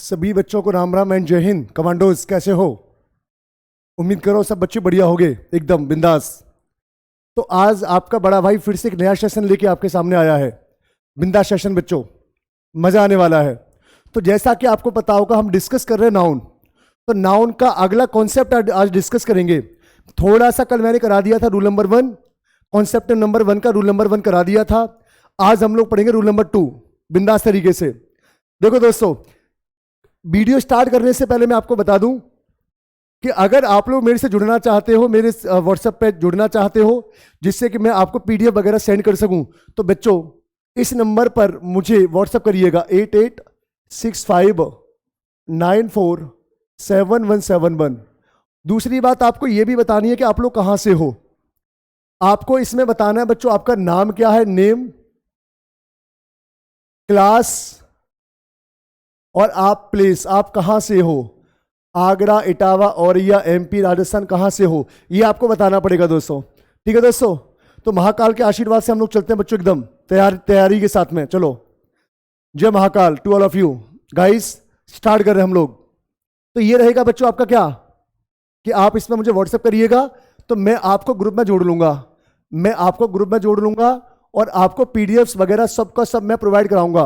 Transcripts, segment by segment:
सभी बच्चों को राम राम एंड जय हिंद। कमांडोज कैसे हो? उम्मीद करो सब बच्चे बढ़िया होंगे, एकदम बिंदास। तो आज आपका बड़ा भाई फिर से एक नया सेशन लेके आपके सामने आया है। बिंदास सेशन बच्चों, मजा आने वाला है। तो जैसा कि आपको पता होगा हम डिस्कस कर रहे हैं नाउन। तो नाउन का अगला कॉन्सेप्ट आज डिस्कस करेंगे। थोड़ा सा कल मैंने करा दिया था रूल नंबर 1, कॉन्सेप्ट नंबर 1 का रूल नंबर 1 करा दिया था। आज हम लोग पढ़ेंगे रूल नंबर 2 बिंदास तरीके से। देखो दोस्तों, वीडियो स्टार्ट करने से पहले मैं आपको बता दूं कि अगर आप लोग मेरे से जुड़ना चाहते हो, मेरे व्हाट्सएप पे जुड़ना चाहते हो जिससे कि मैं आपको पीडीएफ वगैरह सेंड कर सकूं, तो बच्चों इस नंबर पर मुझे व्हाट्सएप करिएगा 8865947171। दूसरी बात आपको यह भी बतानी है कि आप लोग कहां से हो। आपको इसमें बताना है बच्चों आपका नाम क्या है, नेम, क्लास और आप प्लेस, आप कहां से हो, आगरा, इटावा, औरैया, एमपी, राजस्थान कहां से हो, ये आपको बताना पड़ेगा दोस्तों। ठीक है दोस्तों, तो महाकाल के आशीर्वाद से हम लोग चलते हैं बच्चों एकदम तैयारी के साथ में। चलो, जय Mahakal to all of you guys. Start कर रहे हैं हम लोग। तो ये रहेगा बच्चों आपका क्या कि आप इसमें मुझे व्हाट्सएप करिएगा तो मैं आपको ग्रुप में जोड़ लूंगा। और आपको पीडीएफ्स वगैरह सबका सब मैं प्रोवाइड कराऊंगा।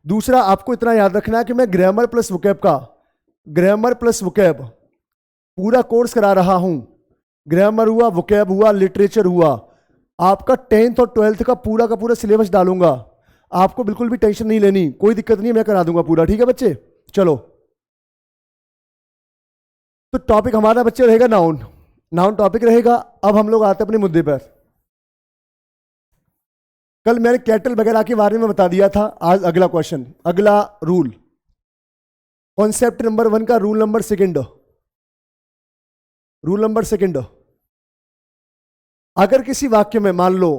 दूसरा आपको इतना याद रखना है कि मैं ग्रामर प्लस वोकैब पूरा कोर्स करा रहा हूं। ग्रामर हुआ, वोकैब हुआ, लिटरेचर हुआ, आपका 10th और 12th का पूरा सिलेबस डालूंगा। आपको बिल्कुल भी टेंशन नहीं लेनी, कोई दिक्कत नहीं, मैं करा दूंगा पूरा। ठीक है बच्चे, चलो। तो टॉपिक हमारा बच्चे रहेगा नाउन टॉपिक रहेगा। अब हम लोग आते हैं अपने मुद्दे पर। कल मैंने कैटल वगैरह के बारे में बता दिया था। आज अगला क्वेश्चन, अगला रूल, कॉन्सेप्ट नंबर 1 का रूल नंबर सेकंड। अगर किसी वाक्य में मान लो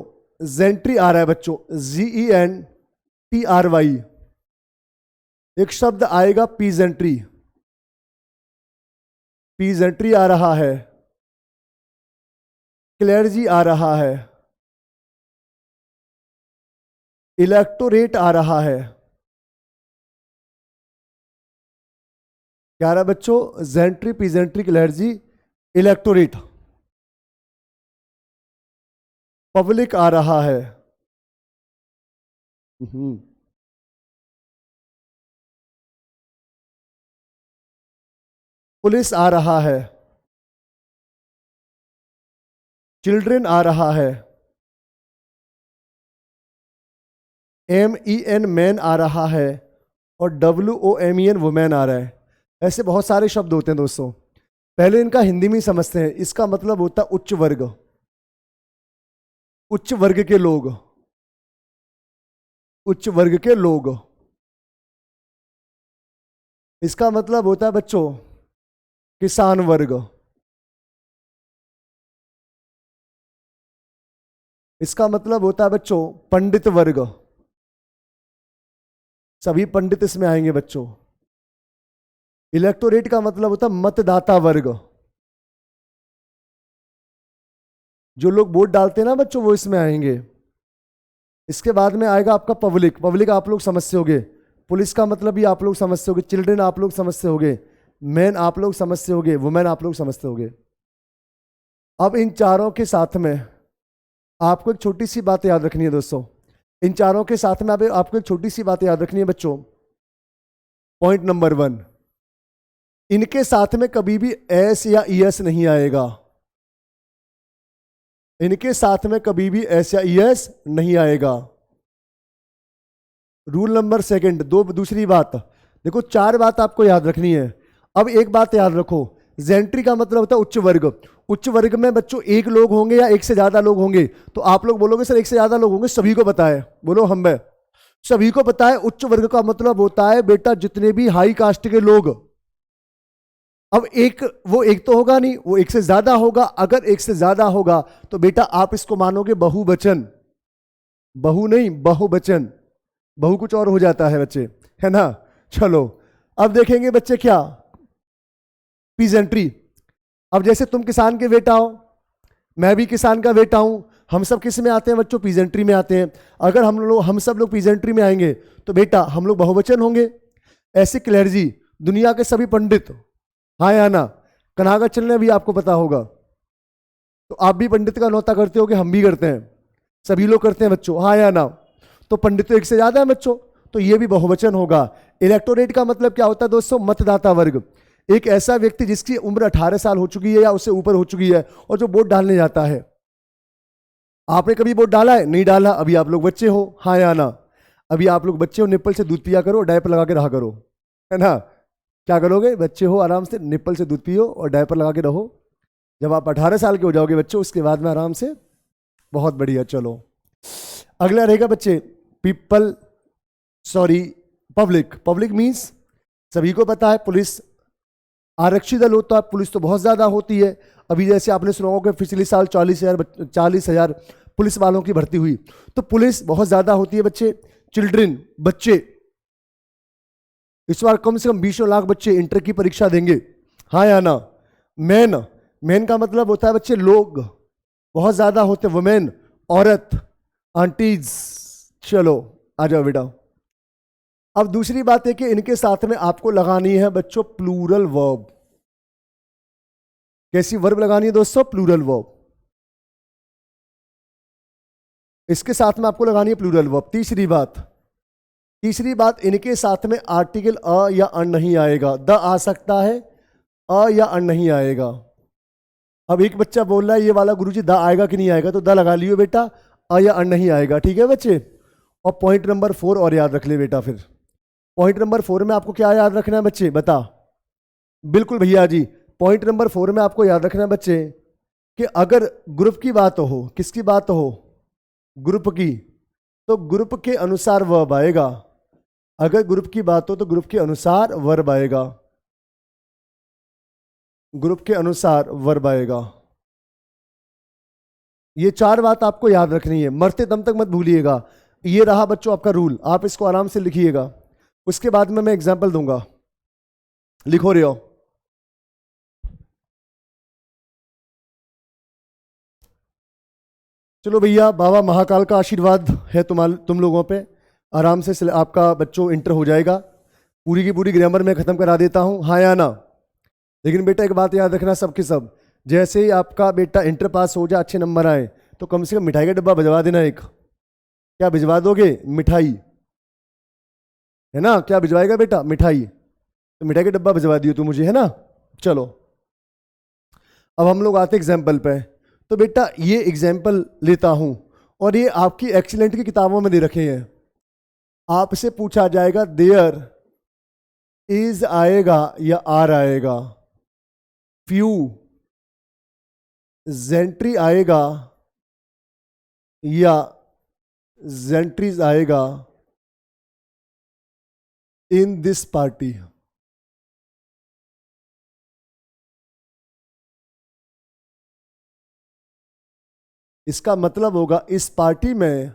जेंट्री आ रहा है बच्चों, GENTRY, एक शब्द आएगा पीजेंट्री आ रहा है, क्लेर्जी आ रहा है, इलेक्टोरेट आ रहा है। क्या रहा बच्चों? Gentry, peasantry, clergy, electorate. Public आ रहा है, पुलिस आ रहा है, चिल्ड्रन आ रहा है, MEN मैन आ रहा है, और WOMEN वुमेन आ रहा है। ऐसे बहुत सारे शब्द होते हैं दोस्तों। पहले इनका हिंदी में ही समझते हैं। इसका मतलब होता है उच्च वर्ग के लोग। इसका मतलब होता है बच्चों किसान वर्ग। इसका मतलब होता है बच्चों पंडित वर्ग। सभी पंडित इसमें आएंगे बच्चों। इलेक्टोरेट का मतलब होता है मतदाता वर्ग। जो लोग वोट डालते हैं ना बच्चों, वो इसमें आएंगे। इसके बाद में आएगा आपका पब्लिक आप लोग समझते होंगे। पुलिस का मतलब भी आप लोग समझते होंगे, चिल्ड्रन आप लोग समझते होंगे, मैन आप लोग समझते होंगे, वुमेन आप लोग समझते होंगे। अब इन चारों के साथ में आपको एक छोटी सी बात याद रखनी है दोस्तों। इन चारों के साथ में आपको एक छोटी सी बात याद रखनी है बच्चों। पॉइंट नंबर 1, इनके साथ में कभी भी एस या ईएस नहीं आएगा। इनके साथ में कभी भी एस या ईएस नहीं आएगा। Rule number 2। दूसरी बात देखो, 4 बात आपको याद रखनी है। अब एक बात याद रखो, जेंट्री का मतलब होता है उच्च वर्ग। उच्च वर्ग में बच्चों एक लोग होंगे या एक से ज्यादा लोग होंगे। तो आप लोग बोलोगे सर एक से ज्यादा लोग होंगे, सभी को पता है। बोलो हम है, सभी को पता है। उच्च वर्ग का मतलब होता है बेटा जितने भी हाई कास्ट के लोग। अब एक तो होगा नहीं, वो एक से ज्यादा होगा। अगर एक से ज्यादा होगा तो बेटा आप इसको मानोगे बहुवचन। बहु नहीं, बहुवचन। बहु कुछ और हो जाता है बच्चे, है ना। चलो अब देखेंगे बच्चे क्या, पीजेंट्री। अब जैसे तुम किसान के बेटा हो, मैं भी किसान का बेटा हूं, हम सब किस में आते हैं बच्चों? पीजेंट्री में आते हैं। अगर हम सब लोग पीजेंट्री में आएंगे तो बेटा हम लोग बहुवचन होंगे। ऐसे क्लेर्जी, दुनिया के सभी पंडित, हाँ या ना? कनागा चलने भी आपको पता होगा, तो आप भी पंडित का नौता करते हो कि हम भी करते हैं, सभी लोग करते हैं बच्चों, हाँ या ना? तो पंडित तो एक से ज्यादा है बच्चों, तो ये भी बहुवचन होगा। इलेक्टोरेट का मतलब क्या होता है दोस्तों? मतदाता वर्ग। एक ऐसा व्यक्ति जिसकी उम्र 18 साल हो चुकी है या उससे ऊपर हो चुकी है और जो वोट डालने जाता है। आपने कभी वोट डाला है? नहीं डाला। अभी आप लोग बच्चे हो, हाँ या ना? अभी आप लोग बच्चे हो, निप्पल से दूध पिया करो, डायपर लगा के रहा करो, है ना? क्या करोगे? बच्चे हो, आराम से निप्पल से दूध पियो और डायपर लगा के रहो। जब आप 18 साल के हो जाओगे बच्चों, उसके बाद में आराम से, बहुत बढ़िया। चलो अगला रहेगा बच्चे, people, sorry, public. Public means सभी को पता है, पुलिस आरक्षित दल होता है, पुलिस तो बहुत ज्यादा होती है। अभी जैसे आपने सुना होगा पिछले साल 40,000 पुलिस वालों की भर्ती हुई, तो पुलिस बहुत ज्यादा होती है बच्चे। चिल्ड्रन, बच्चे, इस बार कम से कम 20 लाख बच्चे इंटर की परीक्षा देंगे, हाँ या ना? मैन, मैन का मतलब होता है बच्चे लोग, बहुत ज्यादा होते हैं। वुमेन, औरत, आंटीज। चलो आ जाओ बेटा। अब दूसरी बात है कि इनके साथ में आपको लगानी है बच्चों प्लूरल वर्ब। कैसी वर्ब लगानी है दोस्तों? Plural verb. इसके साथ में आपको लगानी है प्लूरल वर्ब। तीसरी बात, इनके साथ में आर्टिकल अ या अन नहीं आएगा। द आ सकता है, अ या अन नहीं आएगा। अब एक बच्चा बोल रहा है ये वाला गुरुजी द आएगा कि नहीं आएगा, तो द लगा लियो बेटा, अ या अन नहीं आएगा, ठीक है बच्चे? और पॉइंट नंबर 4 और याद रख ले बेटा। फिर पॉइंट नंबर 4 में आपको क्या याद रखना है बच्चे, बता? बिल्कुल भैया जी, पॉइंट नंबर 4 में आपको याद रखना है बच्चे कि अगर ग्रुप की बात हो, किसकी बात हो? ग्रुप की, तो ग्रुप के अनुसार वर्ब आएगा। अगर ग्रुप की बात हो तो ग्रुप के अनुसार वर्ब आएगा, ग्रुप के अनुसार वर्ब आएगा। ये 4 बात आपको याद रखनी है, मरते दम तक मत भूलिएगा। ये रहा बच्चों आपका रूल, आप इसको आराम से लिखिएगा। उसके बाद में मैं एग्जाम्पल दूंगा, लिखो रहे हो। चलो भैया, बाबा महाकाल का आशीर्वाद है तुम लोगों पे। आराम से आपका बच्चों इंटर हो जाएगा। पूरी की पूरी ग्रामर में खत्म करा देता हूं, हाँ या ना? लेकिन बेटा एक बात याद रखना, सबके सब, जैसे ही आपका बेटा इंटर पास हो जाए, अच्छे नंबर आए, तो कम से कम मिठाई का डब्बा भिजवा देना एक। क्या भिजवा दोगे? मिठाई, है ना? क्या भिजवाएगा बेटा? मिठाई। तो मिठाई का डब्बा भिजवा दियो तू मुझे, है ना? चलो अब हम लोग आते एग्जाम्पल पे। तो बेटा ये एग्जाम्पल लेता हूं और ये आपकी एक्सीलेंट की किताबों में दे रखे हैं। आपसे पूछा जाएगा देयर इज आएगा या आर आएगा, फ्यू, जेंट्री आएगा या जेंट्रीज आएगा इन दिस पार्टी। इसका मतलब होगा इस पार्टी में,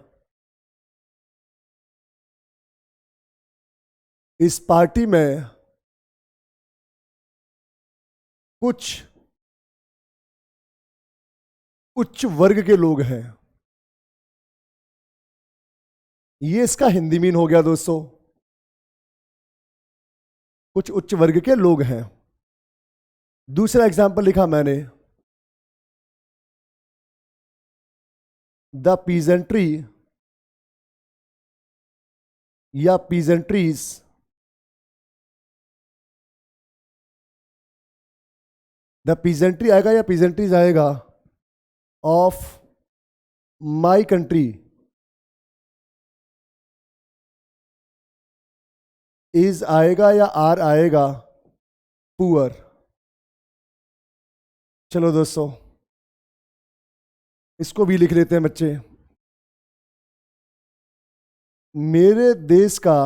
इस पार्टी में कुछ उच्च वर्ग के लोग हैं। ये इसका हिंदी मीन हो गया दोस्तों, कुछ उच्च वर्ग के लोग हैं। दूसरा एग्जाम्पल लिखा मैंने, द पीजेंट्री या पीजेंट्रीज द पीजेंट्री आएगा या पीजेंट्रीज आएगा ऑफ माई कंट्री इज आएगा या आर आएगा पुअर। चलो दोस्तों इसको भी लिख लेते हैं बच्चे। मेरे देश का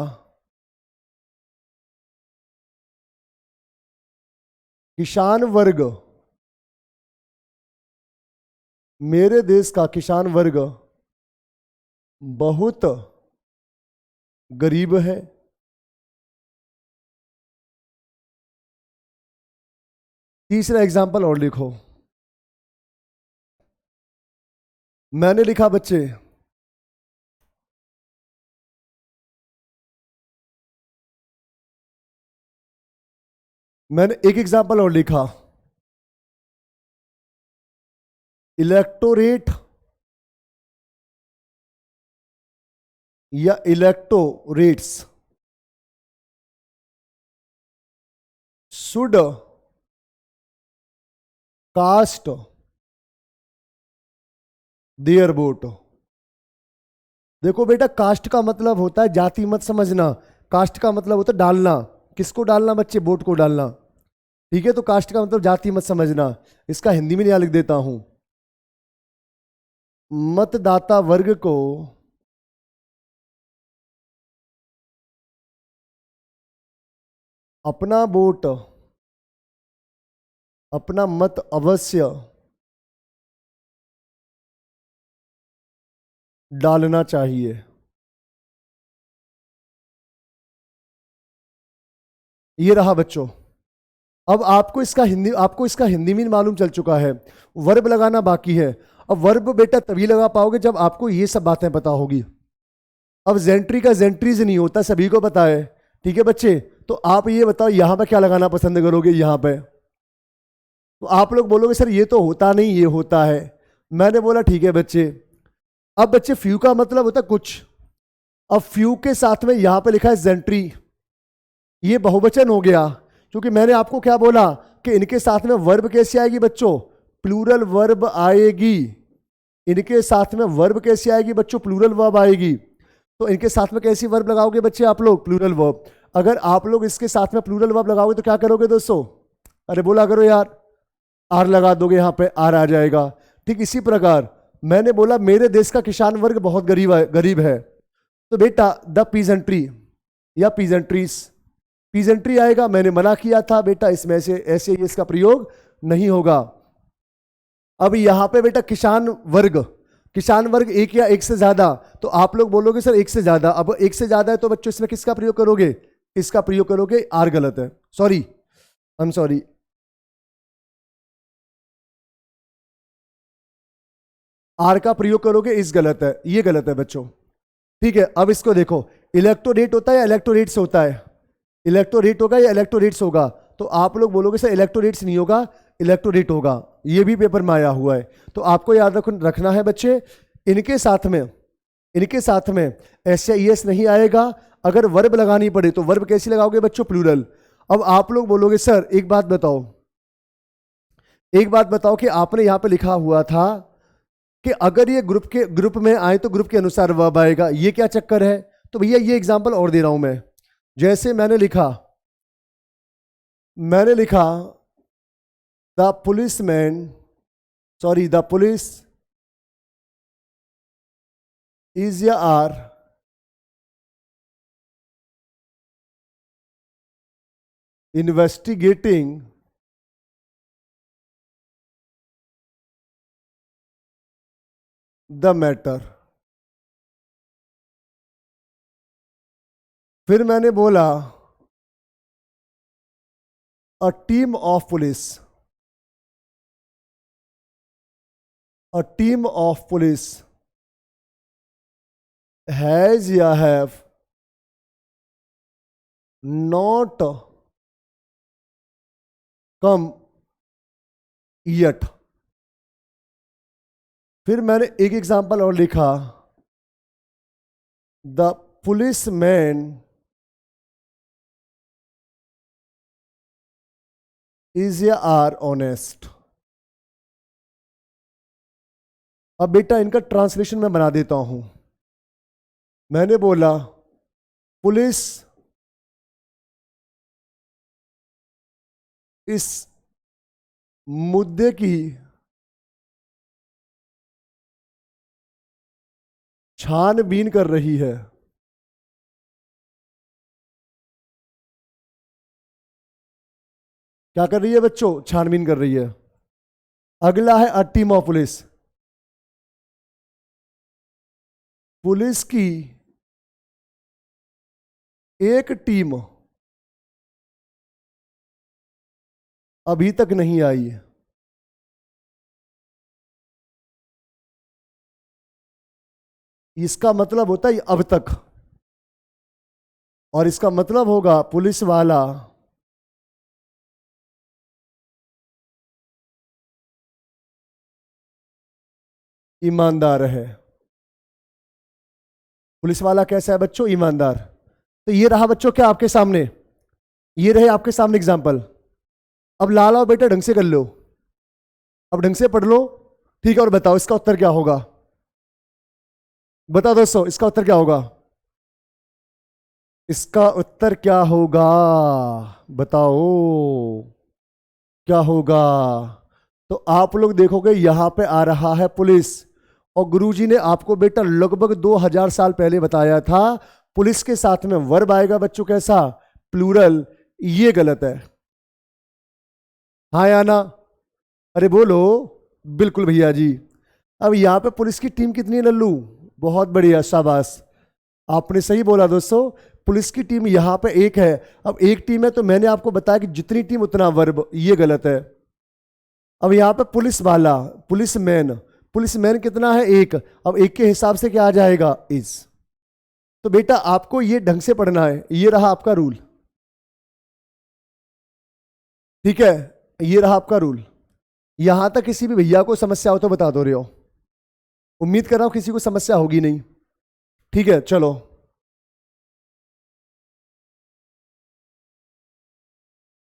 किसान वर्ग, मेरे देश का किसान वर्ग बहुत गरीब है। तीसरा एग्जाम्पल और लिखो। मैंने लिखा बच्चे, मैंने एक एग्जांपल और लिखा, इलेक्टोरेट या electorates should cast their vote. देखो बेटा, कास्ट का मतलब होता है जाति, मत समझना। कास्ट का मतलब होता है डालना। किसको डालना बच्चे? वोट को डालना। ठीक है, तो कास्ट का मतलब जाति मत समझना। इसका हिंदी में यहाँ लिख देता हूं, मतदाता वर्ग को अपना वोट, अपना मत अवश्य डालना चाहिए। ये रहा बच्चों। अब आपको इसका हिंदी में मालूम चल चुका है। वर्ब लगाना बाकी है। अब वर्ब बेटा तभी लगा पाओगे जब आपको ये सब बातें पता होगी। अब जेंट्री का जेंट्रीज नहीं होता, सभी को पता है। ठीक है बच्चे, तो आप ये बताओ यहां पे क्या लगाना पसंद करोगे? यहां पे तो आप लोग बोलोगे सर ये तो होता नहीं, ये होता है। मैंने बोला ठीक है बच्चे। अब बच्चे फ्यू का मतलब होता है कुछ। अब फ्यू के साथ में यहां पे लिखा है जेंट्री, ये बहुवचन हो गया। क्योंकि मैंने आपको क्या बोला कि इनके साथ में वर्ब कैसे आएगी बच्चों? प्लूरल वर्ब आएगी। इनके साथ में वर्ब कैसे आएगी बच्चों? प्लूरल वर्ब आएगी। तो इनके साथ में कैसी वर्ब लगाओगे बच्चे आप लोग? Plural verb. अगर आप लोग इसके साथ में प्लूरल वर्ब लगाओगे तो क्या करोगे दोस्तों? अरे बोला करो यार। आर लगा दोगे, यहां पे आर आ जाएगा। ठीक इसी प्रकार मैंने बोला मेरे देश का किसान वर्ग बहुत गरीब है। तो बेटा द पीजेंट्री या पीजेंट्रीज, पीजेंट्री आएगा। मैंने मना किया था बेटा, इसमें ऐसे ऐसे इसका प्रयोग नहीं होगा। अब यहां पे बेटा किसान वर्ग एक या एक से ज्यादा, तो आप लोग बोलोगे सर एक से ज्यादा। अब एक से ज्यादा है तो बच्चों इसमें किसका प्रयोग करोगे? इसका प्रयोग करोगे। आर गलत है, sorry, I am sorry. Are का प्रयोग करोगे, इस गलत है, ये गलत है बच्चों। ठीक है, अब इसको देखो, इलेक्टोरेट होता है या इलेक्टोरेट्स होता है? इलेक्टोरेट होगा या इलेक्टोरेट्स होगा? तो आप लोग बोलोगे सर इलेक्टोरेट्स नहीं होगा, इलेक्टोरेट होगा। ये भी पेपर में आया हुआ है। तो आपको याद रखना है बच्चे, इनके साथ में एस या ईएस नहीं आएगा। अगर वर्ब लगानी पड़े तो वर्ब कैसी लगाओगे बच्चों? प्लूरल। अब आप लोग बोलोगे सर एक बात बताओ कि आपने यहां पे लिखा हुआ था कि अगर ये ग्रुप में आए तो ग्रुप के अनुसार वर्ब आएगा। ये क्या चक्कर है? तो भैया ये एग्जांपल और दे रहा हूं मैं। जैसे मैंने लिखा द पुलिस इज या आर इन्वेस्टिगेटिंग द मैटर। फिर मैंने बोला a team of police has या हैव नॉट कम yet। फिर मैंने एक एग्जांपल और लिखा, द पुलिस मैन इज या आर ऑनेस्ट। अब बेटा इनका ट्रांसलेशन मैं बना देता हूं। मैंने बोला पुलिस इस मुद्दे की छानबीन कर रही है। क्या कर रही है बच्चों? छानबीन कर रही है। अगला है अ टीम ऑफ पुलिस की एक टीम अभी तक नहीं आई। इसका मतलब होता है अब तक, और इसका मतलब होगा पुलिस वाला ईमानदार है। पुलिस वाला कैसा है बच्चों? ईमानदार। तो ये रहा बच्चों क्या आपके सामने, ये रहे आपके सामने एग्जाम्पल। अब लाल और बेटा ढंग से कर लो, अब ढंग से पढ़ लो, ठीक है? और बताओ इसका उत्तर क्या होगा? बताओ दोस्तों इसका उत्तर क्या होगा? इसका उत्तर क्या होगा? बताओ क्या होगा? तो आप लोग देखोगे यहां पे आ रहा है पुलिस, और गुरुजी ने आपको बेटा लगभग 2000 साल पहले बताया था पुलिस के साथ में वर्ब आएगा बच्चों कैसा? प्लूरल। ये गलत है। हाँ या ना? अरे बोलो। बिल्कुल भैया जी। अब यहां पे पुलिस की टीम कितनी है लल्लू? बहुत बढ़िया, शाबाश, आपने सही बोला दोस्तों। पुलिस की टीम यहां पे एक है। अब एक टीम है तो मैंने आपको बताया कि जितनी टीम उतना वर्ब, ये गलत है। अब यहां पे पुलिस वाला, पुलिस मैन, पुलिस मैन कितना है? एक। अब एक के हिसाब से क्या आ जाएगा? इज। तो बेटा आपको ये ढंग से पढ़ना है, ये रहा आपका रूल, ठीक है? ये रहा आपका रूल। यहां तक किसी भी भैया को समस्या हो तो बता दो रहे हो, उम्मीद कर रहा हूं किसी को समस्या होगी नहीं, ठीक है? चलो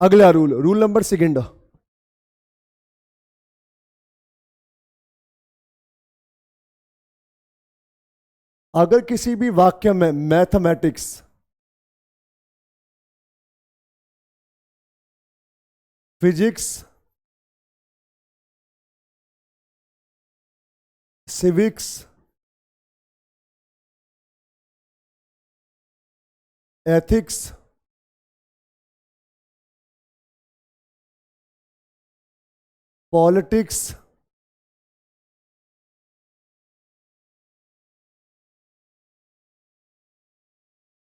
अगला रूल, रूल नंबर सेकंड। अगर किसी भी वाक्य में mathematics, physics, civics, ethics, politics,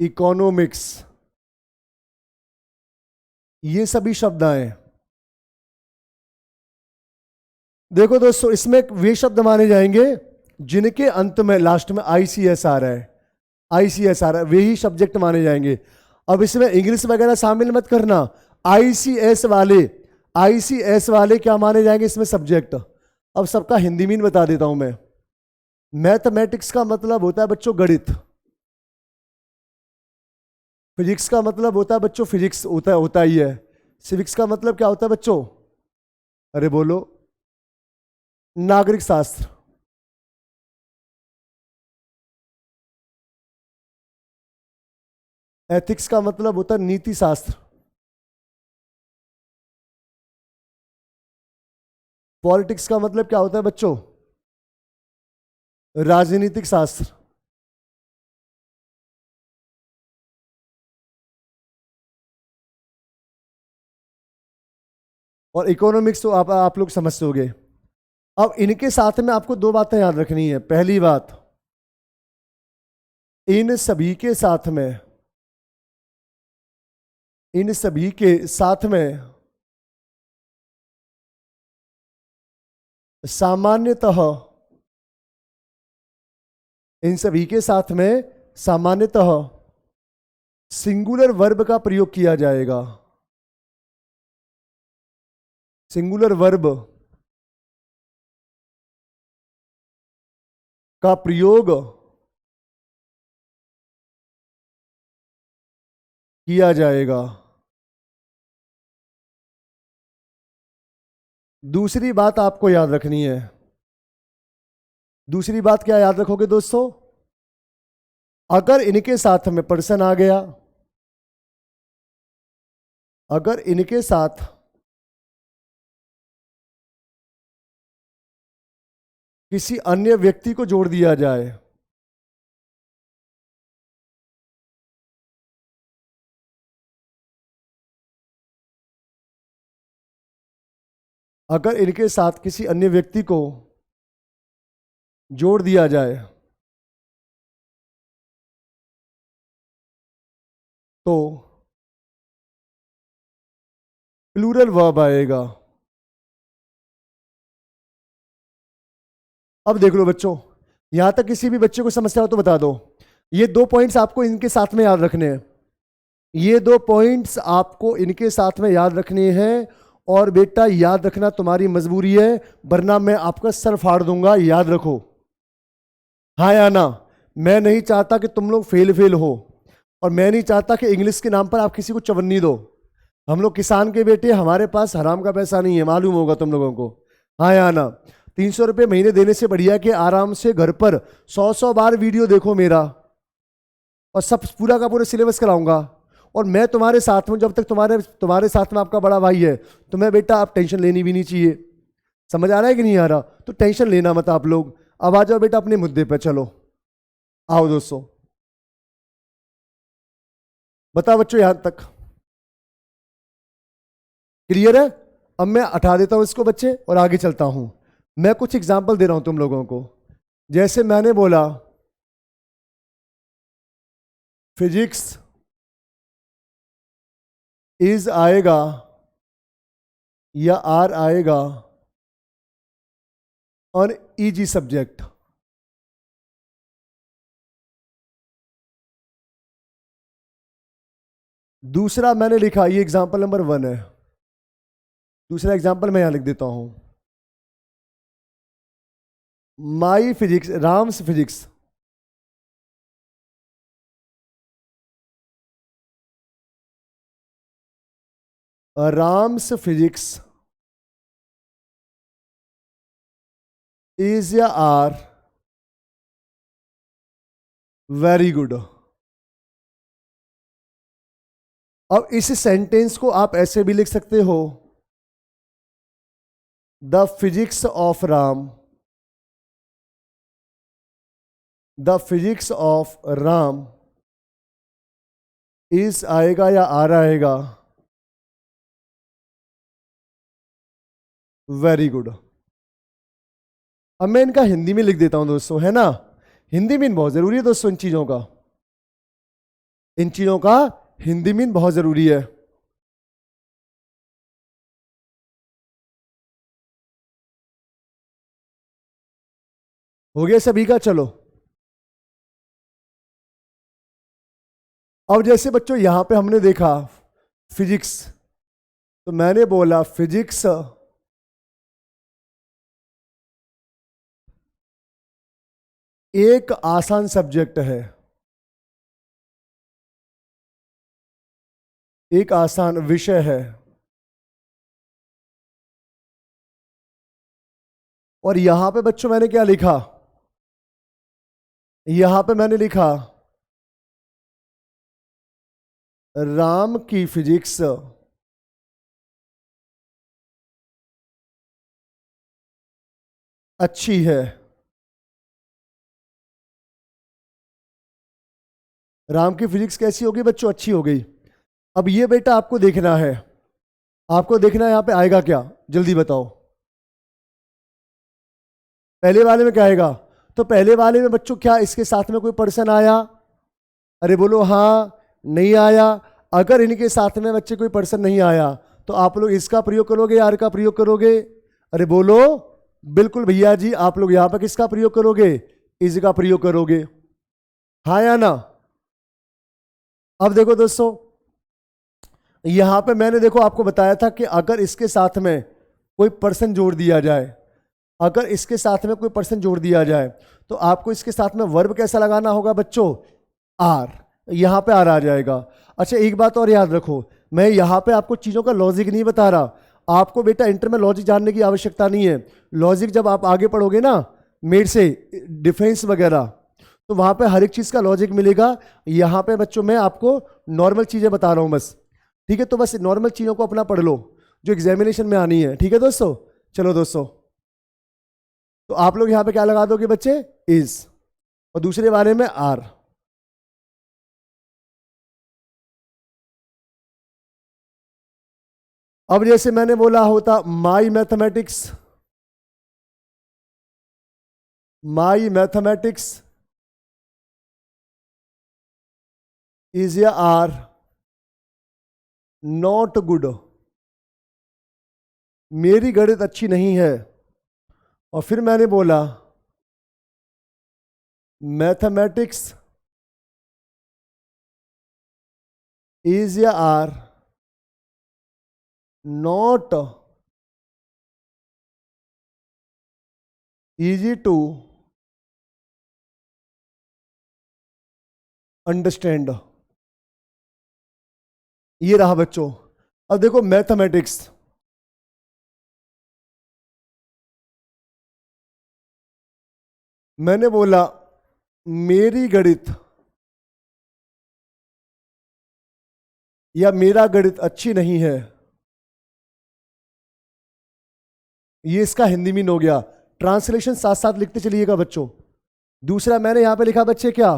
economics, ये सभी शब्द आए। देखो दोस्तों इसमें वे शब्द माने जाएंगे जिनके अंत में लास्ट में आईसीएस आ रहा है, आईसीएस आ रहा है, वे ही सब्जेक्ट माने जाएंगे। अब इसमें इंग्लिश वगैरह शामिल मत करना। आईसीएस वाले, आईसीएस वाले क्या माने जाएंगे इसमें? सब्जेक्ट। अब सबका हिंदी मीन बता देता हूं मैं। मैथमेटिक्स का मतलब होता है बच्चों गणित, फिजिक्स का मतलब होता है बच्चों फिजिक्स, होता ही है। सिविक्स का मतलब क्या होता है बच्चों? अरे बोलो। नागरिक शास्त्र। एथिक्स का मतलब होता है नीति शास्त्र। पॉलिटिक्स का मतलब क्या होता है बच्चों? राजनीतिक शास्त्र। और इकोनॉमिक्स तो आप लोग समझते होंगे। अब इनके साथ में आपको दो बातें याद रखनी है। पहली बात, इन सभी के साथ में, इन सभी के साथ में सामान्यतः, इन सभी के साथ में सामान्यतः सिंगुलर वर्ब का प्रयोग किया जाएगा। सिंगुलर वर्ब का प्रयोग किया जाएगा। दूसरी बात आपको याद रखनी है। दूसरी बात क्या याद रखोगे दोस्तों? अगर इनके साथ में पर्सन आ गया, अगर इनके साथ किसी अन्य व्यक्ति को जोड़ दिया जाए, अगर इनके साथ किसी अन्य व्यक्ति को जोड़ दिया जाए तो प्लूरल वर्ब आएगा। अब देख लो बच्चों, यहां तक किसी भी बच्चे को समस्या हो तो बता दो। ये दो पॉइंट्स आपको इनके साथ में याद रखने हैं, ये दो पॉइंट्स आपको इनके साथ में याद रखने हैं। और बेटा याद रखना तुम्हारी मजबूरी है, वरना मैं आपका सर फाड़ दूंगा, याद रखो। हाँ या ना? मैं नहीं चाहता कि तुम लोग फेल फेल हो, और मैं नहीं चाहता कि इंग्लिश के नाम पर आप किसी को चवन्नी दो। हम लोग किसान के बेटे, हमारे पास हराम का पैसा नहीं है, मालूम होगा तुम लोगों को। हाँ या ना? 300 रुपये महीने देने से बढ़िया कि आराम से घर पर 100 100 बार वीडियो देखो मेरा, और सब पूरा का पूरा सिलेबस कराऊंगा। और मैं तुम्हारे साथ में, जब तक तुम्हारे तुम्हारे साथ में आपका बड़ा भाई है, तुम्हें बेटा आप टेंशन लेनी भी नहीं चाहिए। समझ आ रहा है कि नहीं आ रहा? तो टेंशन लेना मत आप लोग। अब आ जाओ बेटा अपने मुद्दे पे, चलो आओ दोस्तों। बताओ बच्चों, यहां तक क्लियर है? अब मैं हटा देता हूं इसको बच्चे और आगे चलता हूं। मैं कुछ एग्जाम्पल दे रहा हूं तुम लोगों को। जैसे मैंने बोला फिजिक्स इज आएगा या आर आएगा और इजी सब्जेक्ट। दूसरा मैंने लिखा, ये एग्जाम्पल नंबर 1 है। दूसरा एग्जाम्पल मैं यहां लिख देता हूं, my physics, Ram's physics Ram's physics is या आर वेरी गुड। अब इस सेंटेंस को आप ऐसे भी लिख सकते हो, the physics of Ram, the physics of Ram is आएगा या आर आएगा वेरी गुड। अब मैं इनका हिंदी में लिख देता हूं दोस्तों, है ना? हिंदी में बहुत जरूरी है दोस्तों इन चीजों का, इन चीजों का हिंदी में बहुत जरूरी है। हो गया सभी का? चलो अब जैसे बच्चों यहां पे हमने देखा फिजिक्स, तो मैंने बोला फिजिक्स एक आसान सब्जेक्ट है, एक आसान विषय है। और यहां पे बच्चों मैंने क्या लिखा? यहां पे मैंने लिखा राम की फिजिक्स अच्छी है। राम की फिजिक्स कैसी होगी बच्चों? अच्छी हो गई। अब ये बेटा आपको देखना है, आपको देखना है यहां पे आएगा क्या, जल्दी बताओ। पहले वाले में क्या आएगा? तो पहले वाले में बच्चों क्या इसके साथ में कोई पर्सन आया? अरे बोलो हाँ, नहीं आया। अगर इनके साथ में बच्चे कोई पर्सन नहीं आया, तो आप लोग इसका प्रयोग करोगे, आर का प्रयोग करोगे? अरे बोलो, बिल्कुल भैया जी, आप लोग यहां पर किसका प्रयोग करोगे? इज का प्रयोग करोगे। हाँ या ना? अब देखो दोस्तों, यहां पे मैंने देखो आपको बताया था कि अगर इसके साथ में कोई पर्सन जोड़ दिया जाए, अगर इसके साथ में कोई पर्सन जोड़ दिया जाए, तो आपको इसके साथ में वर्ब कैसा लगाना होगा बच्चों? आर। यहां पे आर आ जाएगा। अच्छा एक बात और याद रखो, मैं यहां पे आपको चीजों का लॉजिक नहीं बता रहा। आपको बेटा इंटर में लॉजिक जानने की आवश्यकता नहीं है। लॉजिक जब आप आगे पढ़ोगे ना, मेड से डिफेंस वगैरह, तो वहां पे हर एक चीज का लॉजिक मिलेगा। यहां पे बच्चों मैं आपको नॉर्मल चीजें बता रहा हूं बस। ठीक है, तो बस नॉर्मल चीजों को अपना पढ़ लो जो एग्जामिनेशन में आनी है। ठीक है दोस्तों? चलो दोस्तों, तो आप लोग यहां पे क्या लगा दोगे बच्चे? इज। और दूसरे वाले में आर। अब जैसे मैंने बोला होता my mathematics, my mathematics is या आर नॉट गुड, मेरी गणित अच्छी नहीं है। और फिर मैंने बोला मैथमेटिक्स इज या are not easy to understand. ये रहा बच्चों। अब देखो मैथमेटिक्स, मैंने बोला मेरी गणित या मेरा गणित अच्छी नहीं है, ये इसका हिंदी मीन हो गया। ट्रांसलेशन साथ साथ लिखते चलिएगा बच्चों। दूसरा मैंने यहां पे लिखा बच्चे क्या,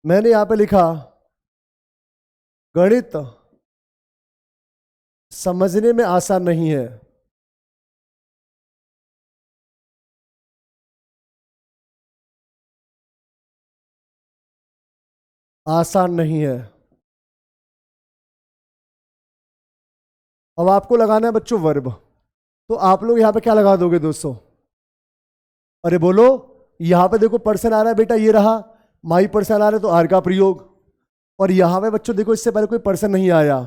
मैंने यहां पे लिखा गणित समझने में आसान नहीं है। आसान नहीं है। अब आपको लगाना है बच्चों वर्ब, तो आप लोग यहां पे क्या लगा दोगे दोस्तों? अरे बोलो, यहां पे देखो पर्सन आ रहा है बेटा, ये रहा माई पर्सन आ रहा है तो आर का प्रयोग। और यहां पे बच्चों देखो इससे पहले कोई पर्सन नहीं आया,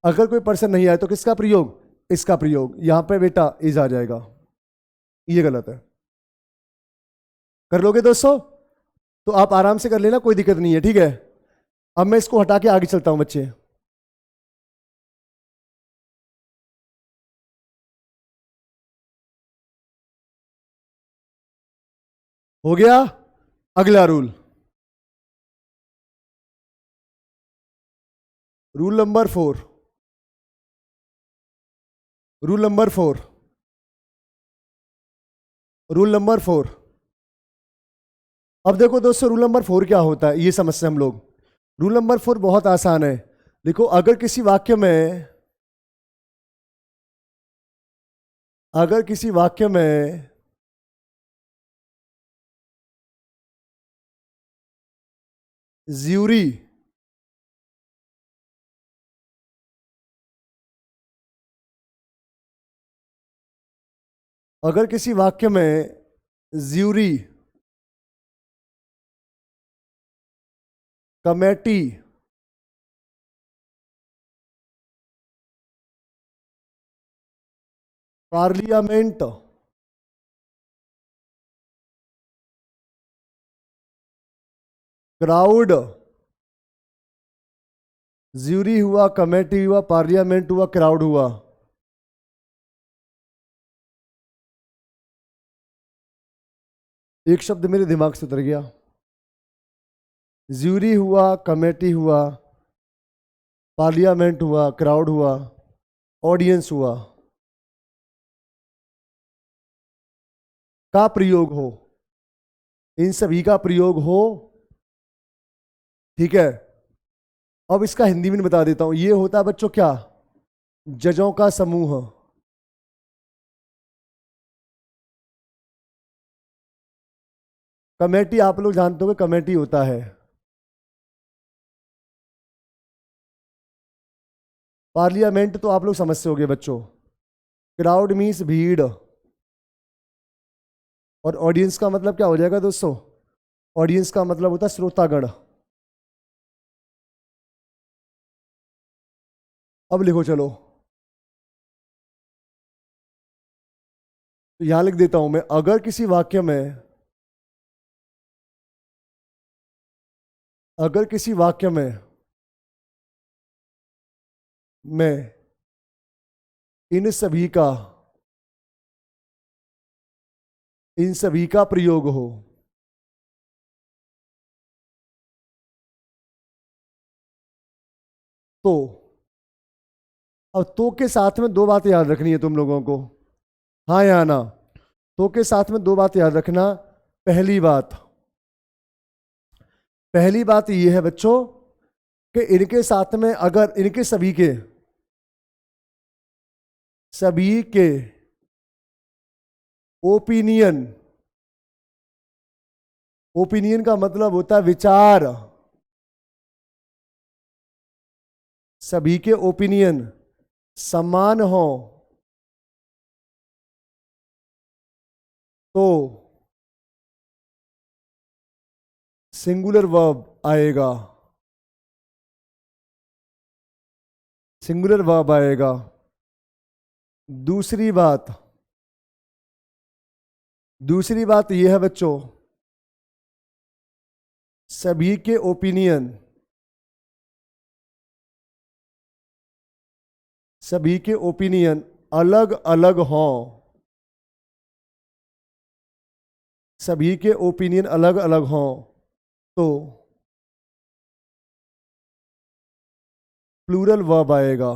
अगर कोई पर्सन नहीं आया तो किसका प्रयोग? इसका प्रयोग। यहां पे बेटा इज आ जाएगा, ये गलत है। कर लोगे दोस्तों? तो आप आराम से कर लेना, कोई दिक्कत नहीं है, ठीक है। अब मैं इसको हटा के आगे चलता हूं बच्चे। हो गया। अगला rule, rule number 4। Rule number 4। Rule number 4। अब देखो दोस्तों रूल नंबर 4 क्या होता है ये समझते हैं हम लोग। रूल नंबर 4 बहुत आसान है। देखो अगर किसी वाक्य में, अगर किसी वाक्य में ज्यूरी अगर किसी वाक्य में jury committee parliament crowd, jury हुआ, कमेटी हुआ, पार्लियामेंट हुआ, क्राउड हुआ, एक शब्द मेरे दिमाग से उतर गया। ज्यूरी हुआ, कमेटी हुआ, पार्लियामेंट हुआ, क्राउड हुआ, ऑडियंस हुआ, का प्रयोग हो, इन सभी का प्रयोग हो, ठीक है। अब इसका हिंदी में बता देता हूं, ये होता है बच्चों क्या? जजों का समूह। कमेटी आप लोग जानते हो कमेटी होता है। पार्लियामेंट तो आप लोग समझते होंगे बच्चों। क्राउड मीन्स भीड़, और ऑडियंस का मतलब क्या हो जाएगा दोस्तों? ऑडियंस का मतलब होता है श्रोतागण। अब लिखो चलो, तो यहां लिख देता हूं मैं, अगर किसी वाक्य में, अगर किसी वाक्य में मैं इन सभी का, इन सभी का प्रयोग हो, तो, अब तो के साथ में दो बातें याद रखनी है तुम लोगों को, हाँ या ना? तो के साथ में दो बात याद रखना। पहली बात, पहली बात यह है बच्चों कि इनके साथ में, अगर इनके सभी के ओपिनियन, ओपिनियन का मतलब होता है विचार, सभी के ओपिनियन समान हो तो सिंगुलर वर्ब आएगा, सिंगुलर वर्ब आएगा। दूसरी बात, दूसरी बात यह है बच्चों, सभी के ओपिनियन, सभी के ओपिनियन अलग अलग हों, सभी के ओपिनियन अलग अलग हों तो प्लूरल वर्ब आएगा।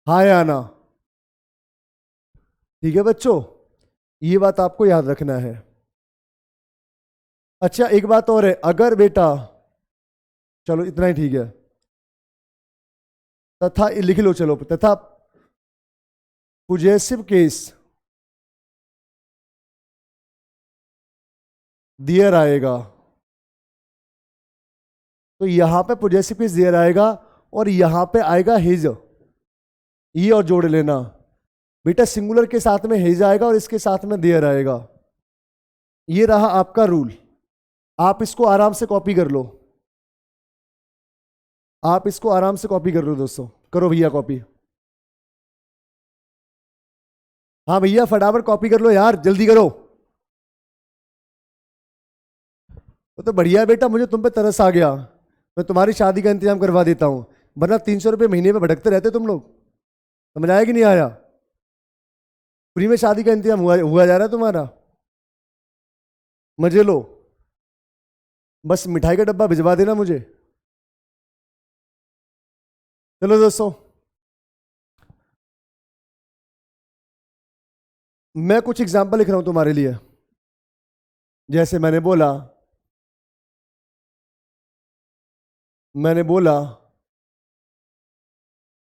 हाँ या ना? ठीक है बच्चों, ये बात आपको याद रखना है। अच्छा एक बात और है, अगर बेटा, चलो इतना ही ठीक है, तथा लिख लो, चलो तथा पोजेसिव केस दियर आएगा, तो यहां पे पोजेसिव केस दियर आएगा और यहां पे आएगा हिज, ये और जोड़ लेना बेटा, सिंगुलर के साथ में हिज आएगा और इसके साथ में देयर आएगा। ये रहा आपका रूल, आप इसको आराम से कॉपी कर लो, आप इसको आराम से कॉपी कर लो दोस्तों, करो भैया कॉपी। हाँ भैया फटाफट कॉपी कर लो यार, जल्दी करो। तो बढ़िया है बेटा, मुझे तुम पे तरस आ गया, मैं तुम्हारी शादी का इंतजाम करवा देता हूं, वरना 300 रुपये महीने में भटकते रहते तुम लोग। समझ आया कि नहीं आया? फ्री में शादी का इंतजाम हुआ जा रहा है तुम्हारा, मजे लो। बस मिठाई का डब्बा भिजवा देना मुझे। चलो दोस्तों, मैं कुछ एग्जांपल लिख रहा हूं तुम्हारे लिए। जैसे मैंने बोला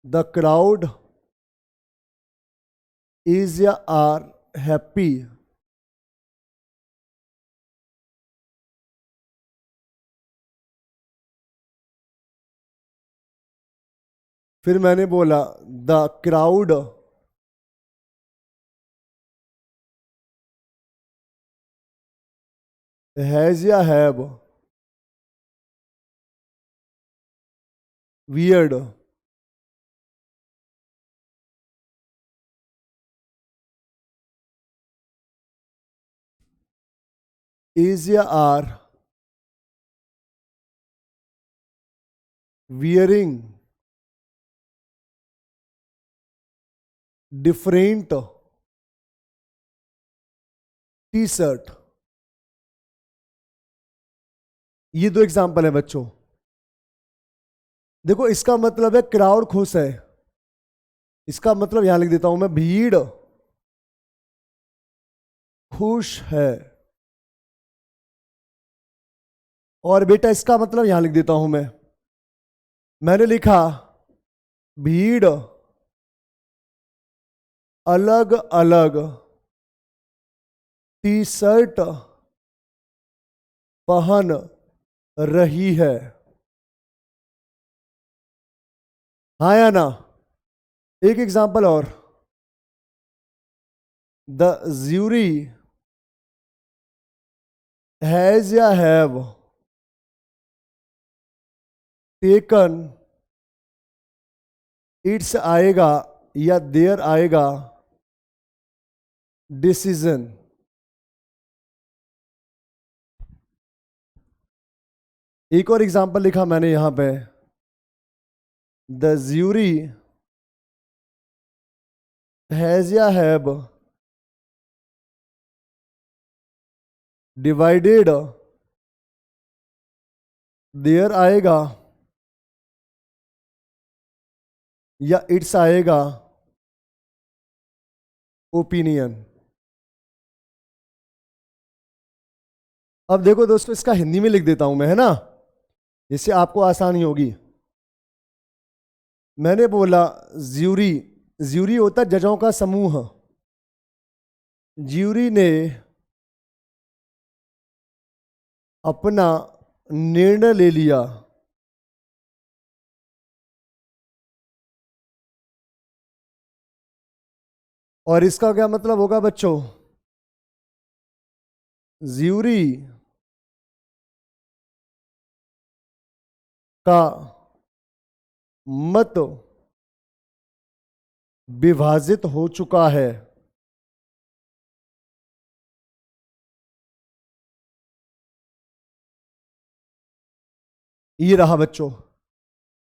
द क्राउड इज या आर हैप्पी, फिर मैंने बोला द क्राउड हैज या हैव वियर्ड, इज या are wearing different T shirt. ये दो एग्जांपल है बच्चों। देखो इसका मतलब है क्राउड खुश है, इसका मतलब यहां लिख देता हूं मैं, भीड़ खुश है। और बेटा इसका मतलब यहां लिख देता हूं मैंने लिखा भीड़ अलग अलग टी शर्ट पहन रही है। हाँ या ना? एक एग्जांपल और, द ज्यूरी हैज या हैव टेकन इट्स आएगा या देयर आएगा डिसीजन। एक और एग्जांपल लिखा मैंने यहां पे, द ज्यूरी हैज या हैव डिवाइडेड, देयर आएगा या इट्स आएगा ओपिनियन। अब देखो दोस्तों, इसका हिंदी में लिख देता हूं मैं, है ना, जिससे आपको आसानी होगी। मैंने बोला ज्यूरी, ज्यूरी होता है जजों का समूह, ज्यूरी ने अपना निर्णय ले लिया, और इसका क्या मतलब होगा बच्चों, ज्यूरी का मत विभाजित हो चुका है। ये रहा बच्चों।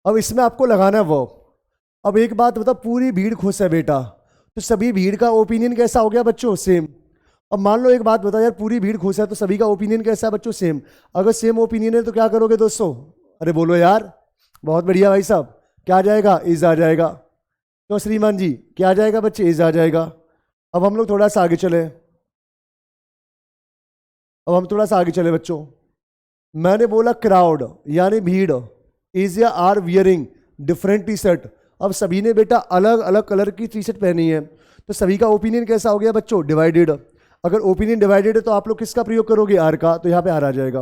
अब इसमें आपको लगाना है वर्ब। अब एक बात बता, पूरी भीड़ खुश है बेटा, तो सभी भीड़ का ओपिनियन कैसा हो गया बच्चों? सेम। अब मान लो एक बात बता यार, पूरी भीड़ खुश है तो सभी का ओपिनियन कैसा है बच्चों? सेम। अगर सेम ओपिनियन है तो क्या करोगे दोस्तों? अरे बोलो यार। बहुत बढ़िया भाई साहब। क्या आ जाएगा? इज आ जाएगा। तो श्रीमान जी क्या आ जाएगा बच्चे? इज आ जाएगा। अब हम लोग थोड़ा सा आगे चले। अब हम थोड़ा सा आगे चले बच्चों। मैंने बोला क्राउड यानी भीड़ इज या are wearing different T shirt. अब सभी ने बेटा अलग अलग कलर की टी शर्ट पहनी है, तो सभी का ओपिनियन कैसा हो गया बच्चों? डिवाइडेड। अगर ओपिनियन डिवाइडेड है तो आप लोग किसका प्रयोग करोगे? आर का। तो यहाँ पे आर आ जाएगा।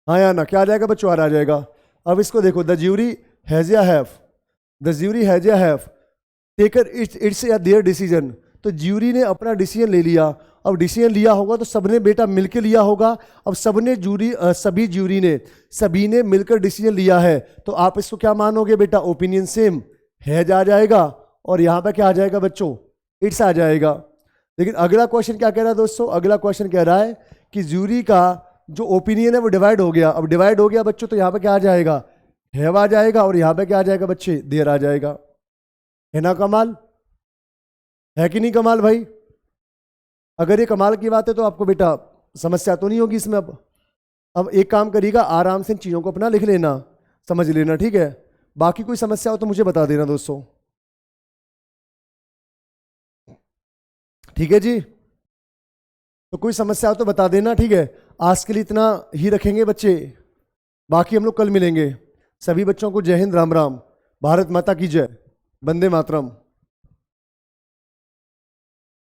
हाँ या ना? क्या आ जाएगा बच्चों? आर आ जाएगा। अब इसको देखो, द ज्यूरी हैज या हैव, द ज्यूरी हैज या हैव टेकन इट्स या देयर डिसीजन। तो ज्यूरी ने अपना डिसीजन ले लिया। अब डिसीजन लिया होगा तो सबने बेटा मिलकर लिया होगा। अब सबने सभी ने मिलकर डिसीजन लिया है, तो आप इसको क्या मानोगे बेटा? Opinion same. हैज आ जाएगा और यहाँ पे क्या आ जाएगा बच्चों? इट्स आ जाएगा। लेकिन अगला क्वेश्चन क्या कह रहा है दोस्तों? अगला क्वेश्चन कह रहा है कि ज्यूरी का जो ओपिनियन है वो डिवाइड हो गया। अब डिवाइड हो गया बच्चों, तो यहाँ पे क्या आ जाएगा? हैव आ जाएगा और यहाँ पे क्या आ जाएगा बच्चे? देयर आ जाएगा। है ना कमाल? है कि नहीं कमाल भाई? अगर ये कमाल की बात है तो आपको बेटा समस्या तो नहीं होगी इसमें। अब एक काम करिएगा, आराम से इन चीज़ों को अपना लिख लेना, समझ लेना, ठीक है? बाकी कोई समस्या हो तो मुझे बता देना दोस्तों, ठीक है जी? तो कोई समस्या हो तो बता देना, ठीक है? आज के लिए इतना ही रखेंगे बच्चे, बाकी हम लोग कल मिलेंगे। सभी बच्चों को जय हिंद, राम राम, भारत माता की जय, वंदे मातरम।